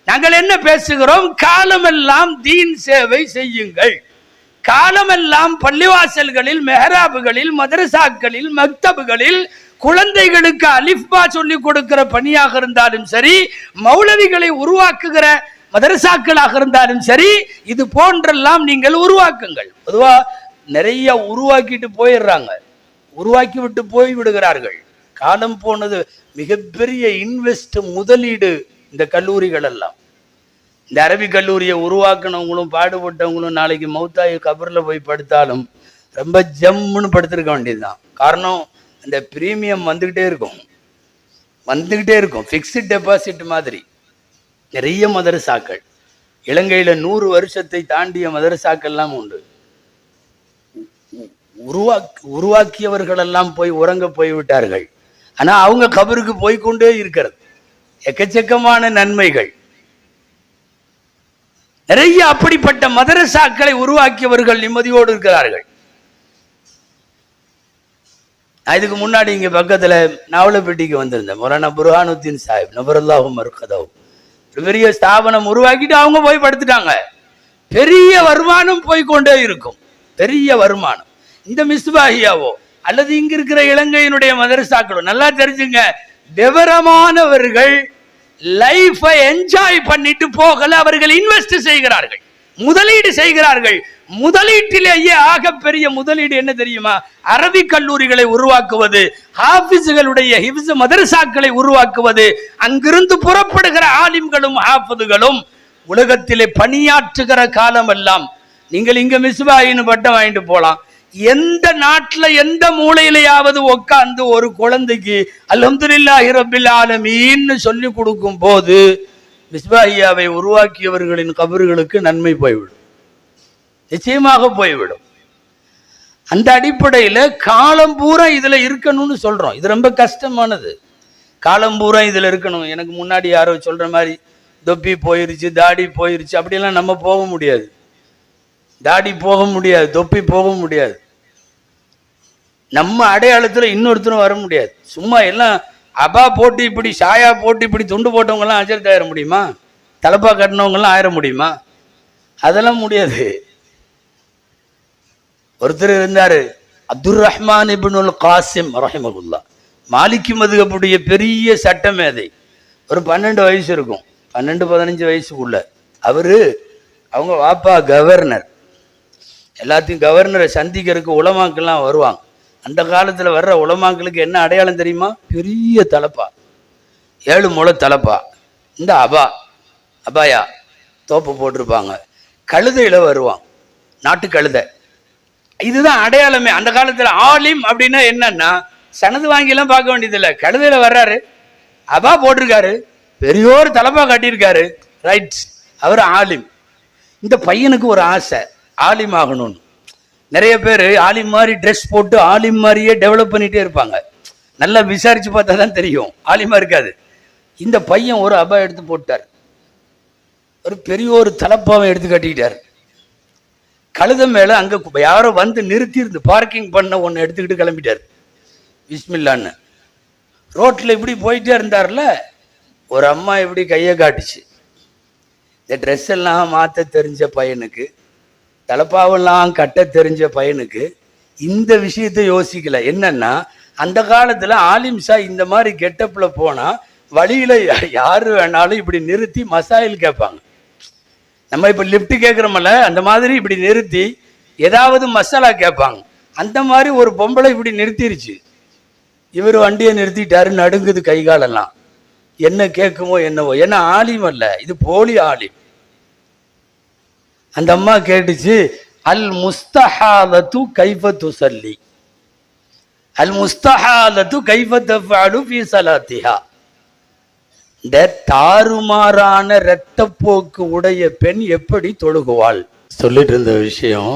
நாங்கள் என்ன பேசுகிறோம்? காலமெல்லாம் தீன் சேவை செய்யுங்கள், காலமெல்லாம் பள்ளிவாசல்களில், மெஹராபுகளில், மதரசாக்களில், மக்தபுகளில் குழந்தைகளுக்கு அலிஃபா சொல்லிக் கொடுக்கிற பணியாக இருந்தாலும் சரி, மௌலவிகளை உருவாக்குகிற மதரசாக்களாக இருந்தாலும் சரி, இது போன்றெல்லாம் நீங்கள் உருவாக்குங்கள். பொதுவா நிறைய உருவாக்கிட்டு போயிடுறாங்க, உருவாக்கி விட்டு போய் விடுகிறார்கள். காலம் போனது. மிகப்பெரிய இன்வெஸ்ட் முதலீடு இந்த கல்லூரிகள் எல்லாம். இந்த அரபி கல்லூரியை உருவாக்குனவங்களும் பாடுபட்டவங்களும் நாளைக்கு மௌத்தாயி கபரில் போய் படுத்தாலும் ரொம்ப ஜம்முன்னு படுத்திருக்க வேண்டியதுதான். காரணம், அந்த பிரீமியம் வந்துக்கிட்டே இருக்கும், வந்துக்கிட்டே இருக்கும். ஃபிக்ஸ்டு டெபாசிட் மாதிரி நிறைய மதரசாக்கள், இலங்கையில் 100 வருஷத்தை தாண்டிய மதரசாக்கள்லாம் உண்டு. உருவாக்கியவர்களெல்லாம் போய் உறங்க போய்விட்டார்கள். ஆனால் அவங்க கபருக்கு போய்கொண்டே இருக்கிறது. எக்கச்சக்கமான நன்மைகள். நிறைய அப்படிப்பட்ட மதரசாக்களை உருவாக்கியவர்கள் நிம்மதியோடு இருக்கிறார்கள். இதுக்கு முன்னாடி இங்க பக்கத்துல நாவலப்பட்டிக்கு வந்திருந்தேன். மொரானா புர்ஹானுத்தீன் சாஹிப் நபருல்லாஹு மர்கதஹு பெரிய ஸ்தாபனம் உருவாக்கிட்டு அவங்க போய் படுத்துட்டாங்க. பெரிய வருமானம் போய்கொண்டே இருக்கும், பெரிய வருமானம். இந்த மிஸ்பாஹியாவோ அல்லது இங்க இருக்கிற இலங்கையினுடைய மதரசாக்களோ நல்லா தெரிஞ்சுங்க, விவரமானவர்கள் லைஃபை என்ஜாய் பண்ணிட்டு போகல, அவர்கள் இன்வெஸ்ட் செய்கிறார்கள், முதலீடு செய்கிறார்கள். முதலீட்டிலேயே ஆகப்பெரிய முதலீடு என்ன தெரியுமா? அரபி கல்லூரிகளை உருவாக்குவது, ஹாஃபிஸ்களுடைய ஹிஃப்ஸ் மதரசாக்களை உருவாக்குவது, அங்கிருந்து புறப்படுகிற ஆலிம்களும் ஹாஃபிதுகளும் உலகத்திலே பணியாற்றுகிற காலம் எல்லாம். நீங்கள் இங்க மிஸ்பாயின்னு பட்டம் வாங்கிட்டு போலாம், எந்த நாட்டுல எந்த மூலையிலையாவது உட்கார்ந்து ஒரு குழந்தைக்கு அல்ஹம்துலில்லாஹி ரப்பில் ஆலமீன்னு சொல்லி கொடுக்கும் போது மிஸ்பாஹியாவை உருவாக்கியவர்களின் கபர்களுக்கு நன்மை போய்விடும், நிச்சயமாக போய்விடும். அந்த அடிப்படையில் காலம் பூரா இதுல இருக்கணும்னு சொல்றோம். இது ரொம்ப கஷ்டமானது. காலம் பூரா இதுல இருக்கணும். எனக்கு முன்னாடி யாரோ சொல்ற மாதிரி தொப்பி போயிருச்சு, தாடி போயிருச்சு, அப்படியெல்லாம் நம்ம போக முடியாது. தாடி போக முடியாது, தொப்பி போக முடியாது. நம்ம அடையாளத்துல இன்னொருத்தரும் வர முடியாது. சும்மா எல்லாம் அபா போட்டு இப்படி சாயா போட்டு இப்படி துண்டு போட்டவங்க எல்லாம் அஜரத் ஆயிட முடியுமா? தலப்பா கட்டினவங்க எல்லாம் ஆயிட முடியுமா? அதெல்லாம் முடியாது. ஒருத்தர் இருந்தாரு, அப்துல் ரஹ்மான் இப்னுல் காசிம் ரஹிமகுல்லா, மாலிகி மதுஹபுடைய பெரிய சட்ட மேதை. ஒரு 12 வயசு இருக்கும், 12-15 வயசுக்குள்ள. அவங்க வாப்பா கவர்னர். எல்லாத்தையும் கவர்னரை சந்திக்கிறதுக்கு உலமாக்கெல்லாம் வருவாங்க. அந்த காலத்துல வர்ற உலமாக்களுக்கு என்ன அடையாளம் தெரியுமா? பெரிய தலப்பா, 7 முழ தலப்பா, இந்த அபாயா தோப்பு போட்டிருப்பாங்க, கழுதையில வருவாங்க, நாட்டு கழுதை. இதுதான் அடையாளமே. அந்த காலத்துல ஆலிம் அப்படின்னா என்னன்னா, சனது வாங்கிலாம் பார்க்க வேண்டியதில்லை, கழுதையில வர்றாரு, அபா போட்டிருக்காரு, பெரியோர் தலப்பா கட்டியிருக்காரு, ரைட், அவர் ஆலிம். இந்த பையனுக்கு ஒரு ஆசை, ஆலிம் ஆகணும்னு. நிறைய பேர் ஆலிம் மாதிரி ட்ரெஸ் போட்டு ஆலிம் மாதிரியே டெவலப் பண்ணிட்டே இருப்பாங்க. நல்லா விசாரிச்சு பார்த்தா தான் தெரியும், ஆலிமா இருக்காது. இந்த பையன் ஒரு அபா எடுத்து போட்டார், ஒரு பெரிய ஒரு தலப்பாவை எடுத்து கட்டிக்கிட்டார். கழுத மேல அங்க யாரோ வந்து நிறுத்தி இருந்து பார்க்கிங் பண்ண ஒன்னு எடுத்துக்கிட்டு கிளம்பிட்டார் பிஸ்மில்லான்னு. ரோட்ல இப்படி போயிட்டே இருந்தார்ல, ஒரு அம்மா இப்படி கையை காட்டுச்சு. இந்த ட்ரெஸ் எல்லாம் மாற்ற தெரிஞ்ச பையனுக்கு, தலப்பாவெல்லாம் கட்ட தெரிஞ்ச பையனுக்கு இந்த விஷயத்தை யோசிக்கல. என்னன்னா, அந்த காலத்துல ஆலிம்ஷா இந்த மாதிரி கெட்டப்ல போனா வழியில யாரு வேணாலும் இப்படி நிறுத்தி மசாயில் கேட்பாங்க. நம்ம இப்ப லிப்ட் கேட்கிறோம்ல, அந்த மாதிரி இப்படி நிறுத்தி ஏதாவது மசாலா கேட்பாங்க. அந்த மாதிரி ஒரு பொம்பளை இப்படி நிறுத்திருச்சு. இவர் வண்டியை நிறுத்திட்டாரு, நடுங்குது கை காலெல்லாம். என்ன கேட்குமோ என்னவோ, என்ன ஆலிம் அல்ல, இது போலி ஆலிம். அந்த அம்மா கேட்டுச்சு, அல் முஸ்தஹாலத்து கைஃப துஸல்லி, அல் முஸ்தஹாலத்து கைஃப தஃஅலு ஃபீ ஸலாத்திஹா. இந்த தாறுமாறான இரத்தப்போக்கு உடைய பெண் எப்படி தொழுகுவாள் சொல்லிட்டு இருந்த விஷயம்.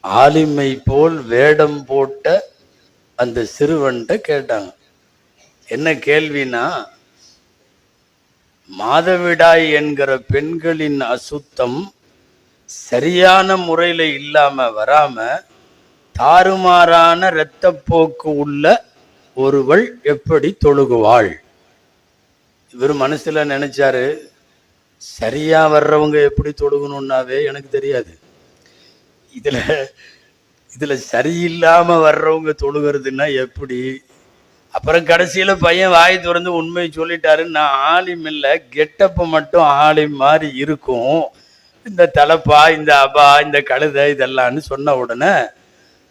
ஆலிமை போல் வேடம் போட்ட அந்த சிறுவன்ட்ட கேட்டாங்க. என்ன கேள்வினா, மாதவிடாய் என்கிற பெண்களின் அசுத்தம் சரியான முறையில இல்லாம வராம தாறுமாறான இரத்தப்போக்கு உள்ள ஒருவள் எப்படி தொழுகுவாள்? இவர் மனசுல நினைச்சாரு, சரியா வர்றவங்க எப்படி தொழுகணும்னாவே எனக்கு தெரியாது, இதுல சரியில்லாம வர்றவங்க தொழுகிறதுன்னா எப்படி? அப்புறம் கடைசியில பையன் வாய் திறந்து உண்மையை சொல்லிட்டாரு, நான் ஆலிம் இல்லை, கெட்டப்ப மட்டும் ஆலிம் மாதிரி இருக்கும், இந்த தலப்பா, இந்த அபா, இந்த கழுதை இதெல்லாம்னு சொன்ன உடனே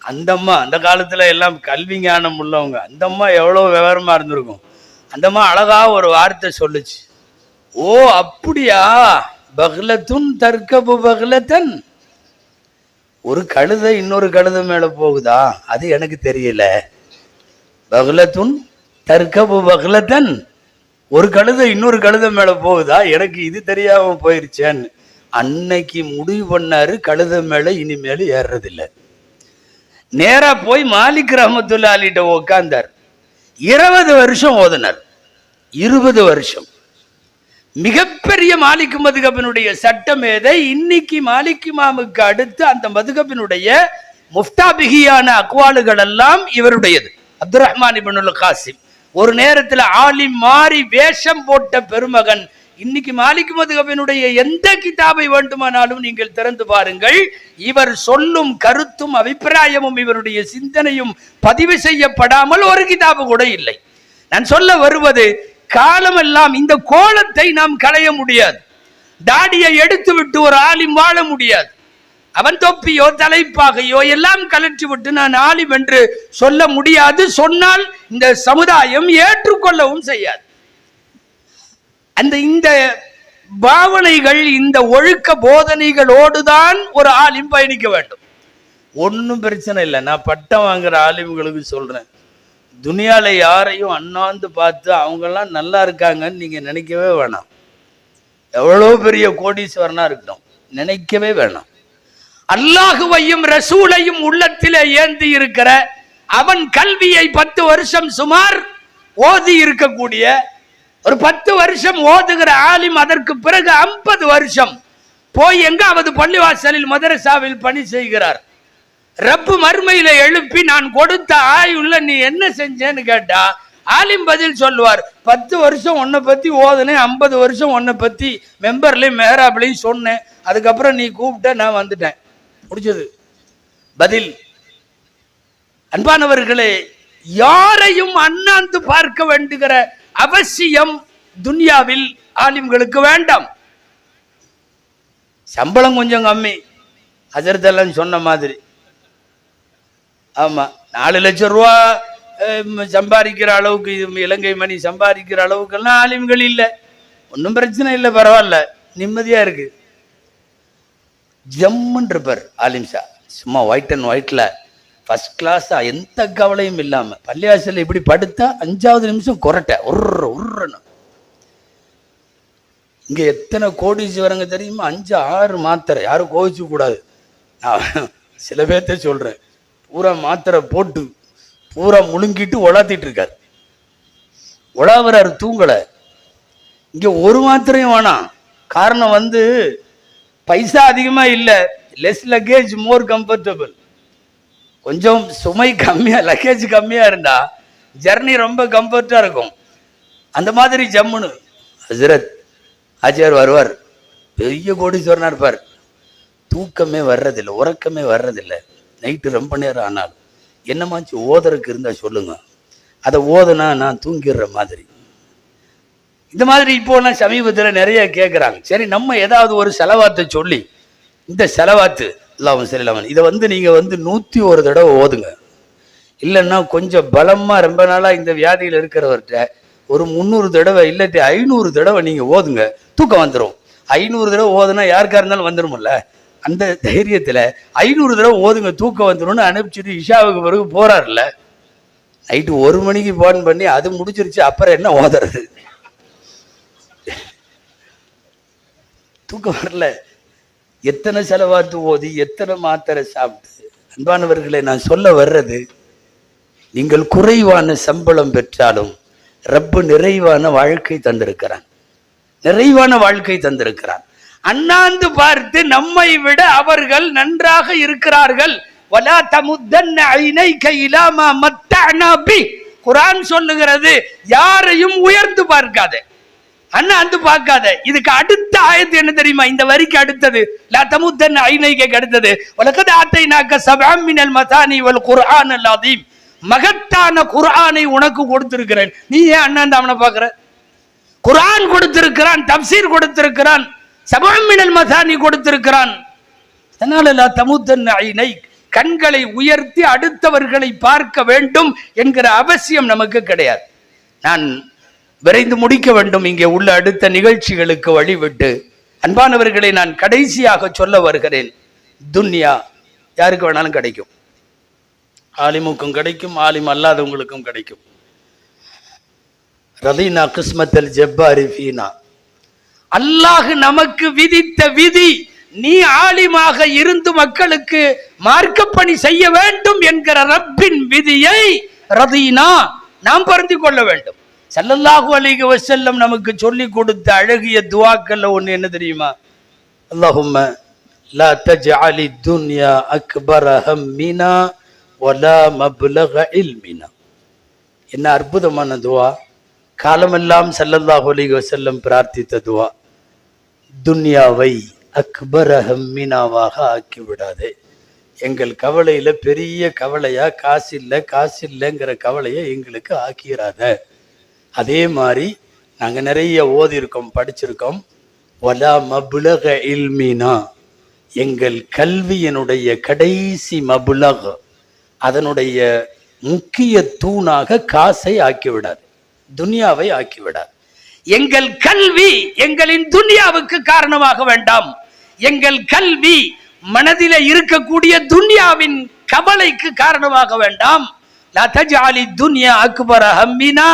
அந்த அம்மா, அந்த காலத்துல எல்லாம் கல்வி ஞானம் உள்ளவங்க, அந்த அம்மா எவ்வளவு விவரமா இருந்திருக்கும். அந்த அம்மா அழகா ஒரு வார்த்தை சொல்லுச்சு, ஓ அப்படியா, பகலத்துன் தற்கபு பகலத்தன், ஒரு கழுதை இன்னொரு கழுதை மேல போகுதா, அது எனக்கு தெரியல. பகலத்துன் தற்கபு பகலத்தன், ஒரு கழுதை இன்னொரு கழுதை மேல போகுதா, எனக்கு இது தெரியாம போயிருச்சேன்னு அன்னைக்கு முடிவு பண்ணாரு, கழுதை மேல இனிமேல் ஏறுறதில்லை. நேரா போய் மாலிக் ரஹ்மத்துல்லாஹி அலைஹி உட்கார்ந்தார். 20 வருஷம் ஓதுனார். 20 வருஷம். மிகப்பெரிய மாலிக் மதுகபினுடைய சட்டமேதை. இன்னைக்கு மாலிக் இமாமுக்கு அடுத்து அந்த மதுகபினுடைய முஃப்தாபிகியான அக்வாலுகள் எல்லாம் இவருடையது. அப்துல் ரஹ்மான் இப்னுல் காசிம் ஒரு நேரத்தில் ஆலிம் மாறி வேஷம் போட்ட பெருமகன். இன்னைக்கு மாலிக் மதுகபினுடைய எந்த கிதாபை வேண்டுமானாலும் நீங்கள் திறந்து பாருங்கள், இவர் சொல்லும் கருத்தும் அபிப்பிராயமும் இவருடைய சிந்தனையும் பதிவு செய்யப்படாமல் ஒரு கிதாபு கூட இல்லை. நான் சொல்ல வருவது, காலமெல்லாம் இந்த கோலத்தை நாம் களைய முடியாது. தாடியை எடுத்து விட்டு ஒரு ஆலிம் வாழ முடியாது. அவன் தொப்பியோ தலைப்பாகையோ எல்லாம் கலற்றி விட்டு நான் ஆலிம் என்று சொல்ல முடியாது. சொன்னால் இந்த சமுதாயம் ஏற்றுக்கொள்ளவும் செய்யாது. இந்த பாவனைகள், இந்த ஒழுக்க போதனைகளோடுதான் ஒரு ஆலிம் பயணிக்க வேண்டும். ஒன்றும் பிரச்சனை இல்லை. நான் பட்டம் வாங்குற ஆலிம்களுக்கு சொல்றேன், துனியால யாரையும் அண்ணாந்து பார்த்து அவங்கெல்லாம் நல்லா இருக்காங்கன்னு நீங்க நினைக்கவே வேணாம். எவ்வளோ பெரிய கோடீஸ்வரனா இருக்கட்டும், நினைக்கவே வேணாம். அல்லாஹுவையும் ரசூலையும் உள்ளத்திலே ஏந்தி இருக்கிற, அவன் கல்வியை 10 வருஷம் சுமார் ஓதி இருக்கக்கூடிய, ஒரு 10 வருஷம் ஓதுகிற ஆலிம் அதற்கு பிறகு 50 வருஷம் போய் எங்காவது பள்ளிவாசலில் மதரசாவில் பணி செய்கிறார். ரப்பு மறுமையில எழுப்பி நான் கொடுத்த ஆயுள்ள நீ என்ன செஞ்சேன்னு கேட்டா ஆலிம் பதில் சொல்லுவார், 10 வருஷம் உன்னை பத்தி ஓதுனேன், 50 வருஷம் உன்னை பத்தி மெம்பர்லையும் மேராப்லையும் சொன்னேன், அதுக்கப்புறம் நீ கூப்பிட்ட நான் வந்துட்டேன், முடிச்சது பதில். அன்பானவர்களே, யாரையும் அண்ணாந்து பார்க்க வேண்டுகிற அவசியம் துன்யாவில் ஆலிம்களுக்கு வேண்டாம். சம்பளம் கொஞ்சம் கம்மி, ஹஜரத் எல்லாம் சொன்ன மாதிரி. ஆமா, 4 லட்சம் ரூபா சம்பாதிக்கிற அளவுக்கு, இலங்கை மணி சம்பாதிக்கிற அளவுக்கெல்லாம் ஆலிம்கள் இல்லை. ஒன்றும் பிரச்சனை இல்லை, பரவாயில்ல, நிம்மதியா இருக்கு. ஜம்முன்னு இருப்பார் ஆலிம் ஷா, சும்மா ஒயிட் அண்ட் ஒயிட்ல ஃபர்ஸ்ட் கிளாஸா, எந்த கவலையும் இல்லாம பள்ளிவாசல் இப்படி படுத்தா 5வது நிமிஷம் கொரட்டை உருன்னு. இங்க எத்தனை கோடீஸ்வரங்க தெரியுமா? 5-6 மாத்திரை, யாரும் கோவிச்சு கூடாது, நான் சில பேர்த்த சொல்றேன், பூரா மாத்திரை போட்டு பூரா முழுங்கிட்டு உலாத்திட்டு இருக்காரு, உலாவராரு, தூங்கலை. இங்க ஒரு மாத்திரையும் வேணாம். காரணம் பைசா அதிகமா இல்லை, லெஸ் லக்கேஜ் மோர் கம்ஃபர்டபுள். கொஞ்சம் சுமை கம்மியா, லக்கேஜ் கம்மியா இருந்தா ஜர்னி ரொம்ப கம்ஃபர்டா இருக்கும். அந்த மாதிரி ஜம்முன்னு ஹஜரத் ஆச்சியார் வருவார், பெரிய கோடீஸ்வரனா இருப்பார், தூக்கமே வர்றதில்லை, உறக்கமே வர்றதில்லை. நைட்டு ரொம்ப நேரம் ஆனாலும் என்னமாச்சு ஓதறக்கு இருந்தா சொல்லுங்க, அதை ஓதுனா நான் தூங்கிடுற மாதிரி. இந்த மாதிரி இப்போ நான் சமீபத்தில் நிறைய கேட்குறாங்க. சரி, நம்ம ஏதாவது ஒரு செலவாத்தை சொல்லி, இந்த செலவாத்து இல்லாமல் சரியில்லாமல் இதை நீங்கள் 101 தடவை ஓதுங்க. இல்லைன்னா கொஞ்சம் பலமாக ரொம்ப நாளாக இந்த வியாதியில் இருக்கிறவர்கிட்ட ஒரு 300 தடவை இல்லாட்டி 500 தடவை நீங்கள் ஓதுங்க, தூக்கம் வந்துடும். 500 தடவை ஓதுனா யாருக்கா இருந்தாலும் வந்துடும்ல. அந்த தைரியத்தில் 500 தடவை ஓதுங்க, தூக்கம் வந்துடும்னு அனுப்பிச்சுட்டு இஷாவுக்கு பிறகு போறாருல, நைட்டு 1 மணிக்கு போன் பண்ணி அது முடிச்சிருச்சு, அப்புறம் என்ன ஓதுறது? தூக்கம் வரல. எத்தனை செலவாத்து ஓதி, எத்தனை மாத்திரை சாப்பிட்டு. அன்பானவர்களை, நான் சொல்ல வர்றது, நீங்கள் குறைவான சம்பளம் பெற்றாலும் ரப்பு நிறைவான வாழ்க்கை தந்திருக்கிறான், நிறைவான வாழ்க்கை தந்திருக்கிறான். அண்ணாந்து பார்த்து நம்மை விட அவர்கள் நன்றாக இருக்கிறார்கள். வலா தமுத்தன்ன ஐனைக இலா மா மத்தஅனா பி. குர்ஆன் சொல்லுகிறது, யாரையும் உயர்ந்து பார்க்காத, அண்ணாந்து பார்க்காத. இதுக்கு அடுத்த ஆயத்து என்ன தெரியுமா? இந்த வரிக்கு அடுத்தது, லா தமுத்தன்ன ஐனைக அடுத்தது, வலகத் ஆதைனாக சபஅம் மினல் மதானி வல் குர்ஆனல் அதீம். மகத்தான குர்ஆனை உனக்கு கொடுத்திருக்கிறேன், நீ ஏன் அண்ணாந்து அவனை பார்க்கிற? குர்ஆன் கொடுத்திருக்கிறான், தப்சீர் கொடுத்திருக்கிறான், சபஅம் மினல் மதானி கொடுத்திருக்கிறான். அதனால லா தமுத்தன்ன ஐனைக, கண்களை உயர்த்தி அடுத்தவர்களை பார்க்க வேண்டும் என்கிற அவசியம் நமக்கு கிடையாது. நான் விரைந்து முடிக்க வேண்டும் இங்கே உள்ள அடுத்த நிகழ்ச்சிகளுக்கு வழிவிட்டு. அன்பானவர்களை, நான் கடைசியாக சொல்ல வருகிறேன், துன்யா யாருக்கு வேணாலும் கிடைக்கும். ஆலிமுக்கும் கிடைக்கும், ஆலிம் அல்லாதவங்களுக்கும் கிடைக்கும். ரதீனா கிஸ்மத்தல் ஜப்பாரி ஃபீனா. அல்லாஹ் நமக்கு விதித்த விதி, நீ ஆலிமாக இருந்து மக்களுக்கு மார்க்கப்பணி செய்ய வேண்டும் என்கிற ரப்பின் விதியை ரதீனா நாம் பரிந்து கொள்ள வேண்டும். ஸல்லல்லாஹு அலைஹி வஸல்லம் நமக்கு சொல்லி கொடுத்த அழகிய துஆக்கள்ல ஒண்ணு என்ன தெரியுமா? அல்லாஹும்ம லா தஜ்அலி துன்யா அக்பர ஹம்மினா வலா மப்லக இல்மினா. என்ன அற்புதமான துஆ! காலமெல்லாம் ஸல்லல்லாஹு அலைஹி வஸல்லம் பிரார்த்தித்த துஆ. துன்யாவை அக்பர ஹம்மினாவாக ஆக்கி விடாதே. எங்கள் கவலையில பெரிய கவலையா காசு இல்லைங்கிற கவலையை எங்களுக்கு ஆக்கிராத. அதே மாதிரி நாங்க நிறைய ஓதி இருக்கோம், படிச்சிருக்கோம். வலா மபுலக இல்மினா, எங்கள் கல்வியினுடைய கடைசி மபுலக், அதனுடைய முக்கிய தூணாக காசை ஆக்கிவிடாது, துன்யாவை ஆக்கிவிடாது. எங்கள் கல்வி எங்களின் துன்யாவுக்கு காரணமாக வேண்டாம். எங்கள் கல்வி மனதில இருக்கக்கூடிய துன்யாவின் கவலைக்கு காரணமாக வேண்டாம். லா தஜ்அலி துன்யா அக்பர ஹம்மினா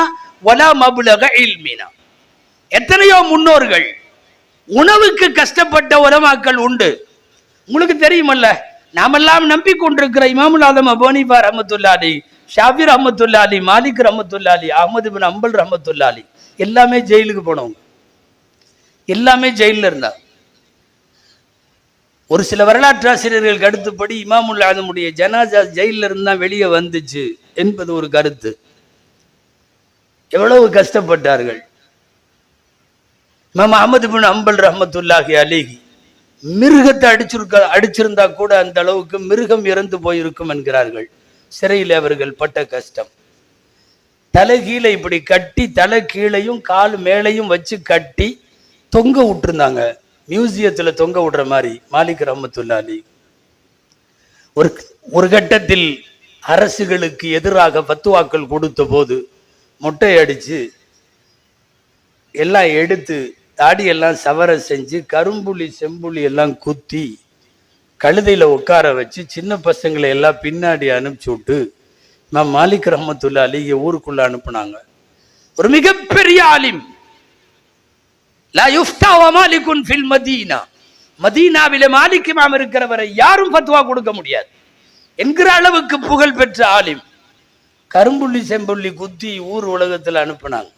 வலா மப்லக இல்மினா. எத்தனையோ முன்னோர்கள், உணவுக்கு கஷ்டப்பட்ட உலமாக்கள் உண்டு. உங்களுக்கு தெரியுமல்ல, நாமெல்லாம் நம்பிக்கொண்டிருக்கிற இமாமுல் ஆலம் அபூ ஹனீஃபா ரஹ்மத்துல்லாஹி அலைஹி, ஷாஃபி ரஹ்மத்துல்லாஹி அலைஹி, மாலிக் ரஹ்மத்துல்லாஹி அலைஹி, அஹ்மத் இப்னு ஹம்பல் ரஹ்மத்துல்லாஹி அலைஹி, எல்லாமே ஜெயிலுக்கு போனவங்க, எல்லாமே ஜெயிலில் இருந்தாங்க. ஒரு சில வரலாற்றாசிரியர்களுக்கு அடுத்தபடி இமாமுல் ஆலமுடைய ஜனாசா ஜெயிலில் இருந்தா வெளியே வந்துச்சு என்பது ஒரு கருத்து. எவ்வளவு கஷ்டப்பட்டார்கள். இமாம் அஹ்மத் இப்னு ஹம்பல் ரஹ்மத்துல்லாஹி அலைஹி, மிருகத்தை அடிச்சிருந்தா கூட அந்த அளவுக்கு மிருகம் இறந்து போயிருக்கும் என்கிறார்கள். சிறையில் அவர்கள் பட்ட கஷ்டம். தலை கீழே இப்படி கட்டி, தலை கீழையும் கால் மேலையும் வச்சு கட்டி தொங்க விட்டுருந்தாங்க, மியூசியத்துல தொங்க விடுற மாதிரி. மாலிக் ரஹ்மத்துல்லாஹி அலைஹி ஒரு கட்டத்தில் அரசுகளுக்கு எதிராக ஃபத்வாக்கள் கொடுத்த போது மொட்டை அடிச்சு எல்லாம் எடுத்து தாடியெல்லாம் சவர செஞ்சு கரும்புலி செம்புலி எல்லாம் குத்தி கழுதையில உட்கார வச்சு சின்ன பசங்களை எல்லாம் பின்னாடி அனுப்பிச்சு விட்டு இமாம் மாலிக் ரஹ்மத்துல்லாஹி அலைஹி ஊருக்குள்ள அனுப்புனாங்க. ஒரு மிகப்பெரிய ஆலிம். லா யுஃப்தா வ மாலிகுன் ஃபில் மதீனா. மதீனாவிலே மாலிக் இமாம் இருக்கிறவரை யாரும் ஃபத்வா கொடுக்க முடியாது என்கிற அளவுக்கு புகழ் பெற்ற ஆலிம். கரும்புள்ளி செம்புள்ளி குத்தி ஊர் உலகத்தில் அனுப்புனாங்க.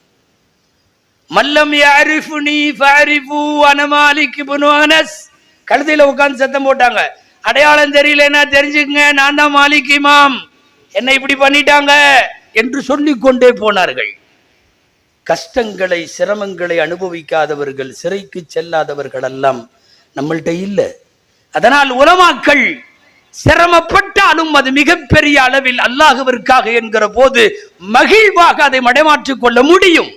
மல்லம் யஅரிஃபுனி ஃபஅரிஃபு அன மாலிக் இப்னு அனஸ். கழுதையில உட்கார்ந்து சத்தம் போட்டாங்க, அடையாளம் தெரியலன்னா தெரிஞ்சுக்கங்க, நான் தான் மாலிக் இமாம், என்னை இப்படி பண்ணிட்டாங்க என்று சொல்லிக் கொண்டே போனார்கள். கஷ்டங்களை சிரமங்களை அனுபவிக்காதவர்கள், சிறைக்கு செல்லாதவர்கள் எல்லாம் நம்மள்கிட்ட இல்லை. அதனால் உலமாக்கள் சிரமப்பட்டாலும் அது மிகப்பெரிய அளவில் அல்லாஹ்விற்காக என்கிற போது மகிழ்வாக அதை மடைமாற்றிக் கொள்ள முடியும்.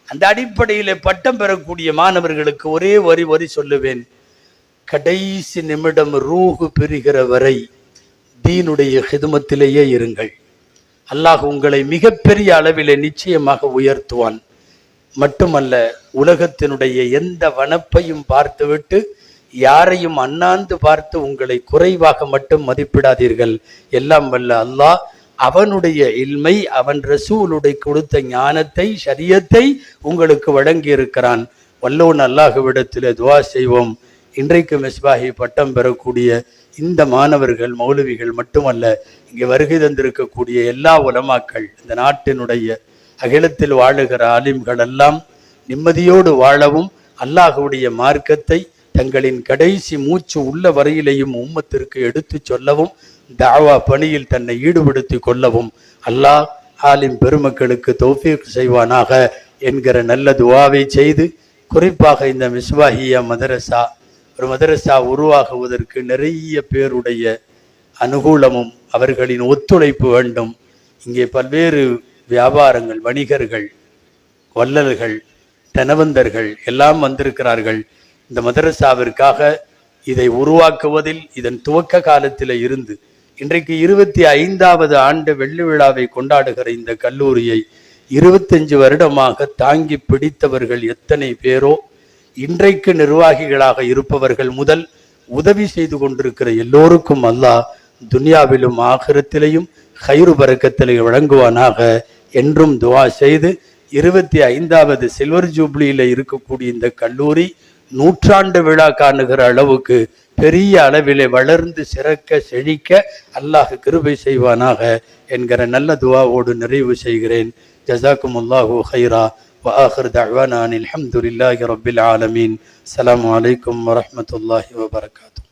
அந்த அடிப்படையில் பட்டம் பெறக்கூடிய மாணவர்களுக்கு ஒரே வரி சொல்லுவேன், கடைசி நிமிடம் ரூஹு பெறுகிற வரை தீனுடைய ஹிதுமத்திலேயே இருங்கள். அல்லாஹ் உங்களை மிகப்பெரிய அளவிலே நிச்சயமாக உயர்த்துவான். மட்டுமல்ல, உலகத்தினுடைய எந்த வனப்பையும் பார்த்துவிட்டு யாரையும் அண்ணாந்து பார்த்து உங்களை குறைவாக மட்டும் மதிப்பிடாதீர்கள். எல்லாம் வல்ல அல்லாஹ் அவனுடைய இல்மை, அவன் ரசூலுடைய கொடுத்த ஞானத்தை, ஷரியத்தை உங்களுக்கு வழங்கி இருக்கிறான். வல்லோன் அல்லாஹ்விடத்தில் துஆ செய்வோம். இன்றைக்கு மிஸ்பாஹி பட்டம் பெறக்கூடிய இந்த மாணவர்கள் மௌலவிகள் மட்டுமல்ல, இங்கே வருகை தந்திருக்கக்கூடிய எல்லா உலமாக்கள், இந்த நாட்டினுடைய அகிலத்தில் வாழுகிற ஆலிம்கள் எல்லாம் நிம்மதியோடு வாழவும், அல்லாஹ்வுடைய மார்க்கத்தை தங்களின் கடைசி மூச்சு உள்ள வரையிலேயும் உம்மத்திற்கு எடுத்து சொல்லவும், தாவா பணியில் தன்னை ஈடுபடுத்தி கொள்ளவும் அல்லாஹ் ஆலிம் பெருமக்களுக்கு தௌஃபீக் செய்வானாக என்கிற நல்ல துஆவை செய்து, குறிப்பாக இந்த மிஸ்பாஹியா மதரசா ஒரு மதரசா உருவாகுவதற்கு நிறைய பேருடைய அனுகூலமும் அவர்களின் ஒத்துழைப்பு வேண்டும். இங்கே பல்வேறு வியாபாரங்கள், வணிகர்கள், வள்ளல்கள், தனவந்தர்கள் எல்லாம் வந்திருக்கிறார்கள். இந்த மதரசாவிற்காக இதை உருவாக்குவதில் இதன் துவக்க காலத்தில் இருந்து இன்றைக்கு 25வது ஆண்டு வெள்ளி விழாவை கொண்டாடுகிற இந்த கல்லூரியை 25 வருடமாக தாங்கி பிடித்தவர்கள் எத்தனை பேரோ, இன்றைக்கு நிர்வாகிகளாக இருப்பவர்கள் முதல் உதவி செய்து கொண்டிருக்கிற எல்லோருக்கும் அல்லாஹ் துன்யாவிலும் ஆகிரத்திலையும் ஹைரு பரக்கத்திலையும் வழங்குவானாக என்றும் துஆ செய்து, 25வது சில்வர் ஜூப்ளியில இருக்கக்கூடிய இந்த கல்லூரி 100ஆண்டு விழா காணுகிற அளவுக்கு பெரிய அளவிலே வளர்ந்து சிறக்க செழிக்க அல்லாஹ் கிருபை செய்வானாக என்கிற நல்ல துஆவோடு நிறைவு செய்கிறேன். ஜஸாக்குமுல்லாஹு ஹைரா. وآخر دعوانا أن الحمد لله رب العالمين. السلام عليكم ورحمة الله وبركاته.